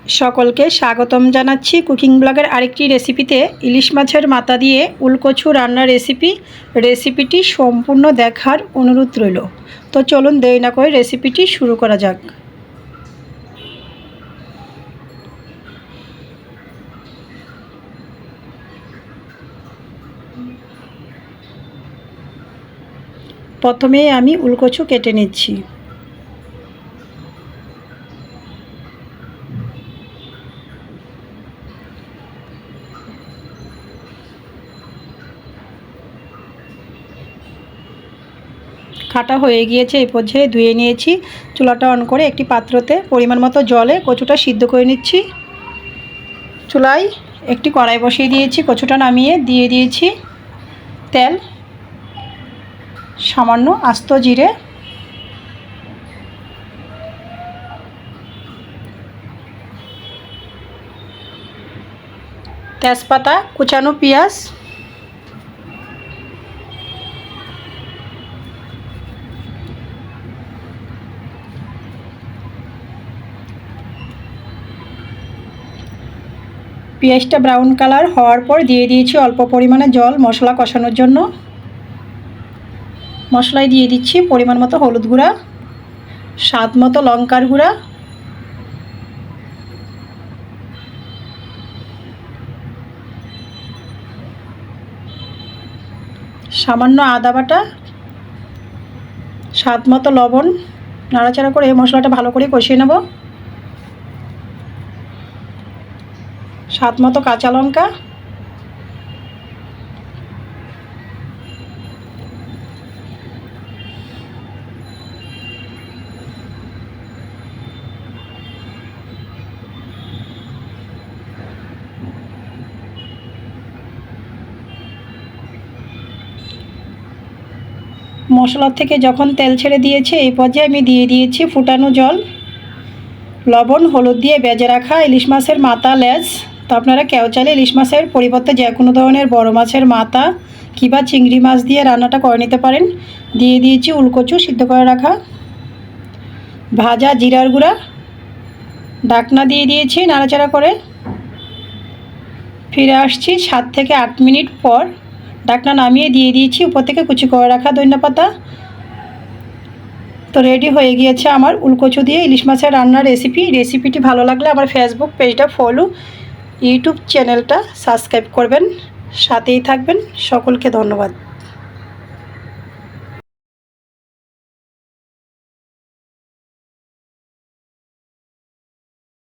সকলকে স্বাগতম জানাচ্ছি কুকিং ব্লগের আরেকটি রেসিপিতে। ইলিশ মাছের মাথা দিয়ে উলকচু রান্নার রেসিপিটি সম্পূর্ণ দেখার অনুরোধ রইল। তো চলুন দেরি না করে রেসিপিটি শুরু করা যাক। প্রথমে আমি উলকচু কেটে নিচ্ছি। কাটা হয়ে গিয়েছে, এই পর্যায়ে ধুয়ে নিয়েছি। চুলাটা অন করে একটি পাত্রতে পরিমাণ মতো জলে কচুটা সিদ্ধ করে নিচ্ছি। চুলায় একটি কড়াই বসিয়ে দিয়েছি, কচুটা নামিয়ে দিয়ে দিয়েছি তেল, সামান্য আস্ত জিরে, তেজপাতা, কুচানো পেঁয়াজ, পেঁয়াজটা ব্রাউন কালার হওয়ার পর দিয়ে দিয়েছি অল্প পরিমাণে জল মশলা কষানোর জন্য। মশলায় দিয়ে দিচ্ছি পরিমাণ মতো হলুদ গুঁড়া, স্বাদ মতো লঙ্কার গুঁড়া, সামান্য আদা বাটা, স্বাদ মতো লবণ। নাড়াচাড়া করে এই মশলাটা ভালো করে কষিয়ে নেব। স্বাদ মতো কাঁচা লঙ্কা, মশলা থেকে যখন তেল ছেড়ে দিয়েছে এই পর্যায়ে আমি দিয়ে দিয়েছি ফুটানো জল, লবণ, হলুদ দিয়ে ভেজে রাখা ইলিশ মাছের মাথা লেজ। তো আপনারা কেউ চাইলে ইলিশ মাছের পরিবর্তে যে কোনো ধরনের বড় মাছের মাথা কিংবা চিংড়ি মাছ দিয়ে রান্নাটা করে নিতে পারেন। দিয়ে দিয়েছি উলকচু সিদ্ধ করে রাখা, ভাজা জিরার গুঁড়া, ঢাকনা দিয়ে দিয়েছি। নাড়াচাড়া করে ফিরে আসছি 7 থেকে 8 মিনিট পর। ঢাকনা নামিয়ে দিয়ে দিয়েছি উপর থেকে কুচি করে রাখা ধনিয়া পাতা। তো রেডি হয়ে গিয়েছে আমার উলকচু দিয়ে ইলিশ মাছের রান্নার রেসিপিটি ভালো লাগলে আমার ফেসবুক পেজটা ফলো, ইউটিউব চ্যানেলটা সাবস্ক্রাইব করবেন, সাথেই থাকবেন। সকলকে ধন্যবাদ।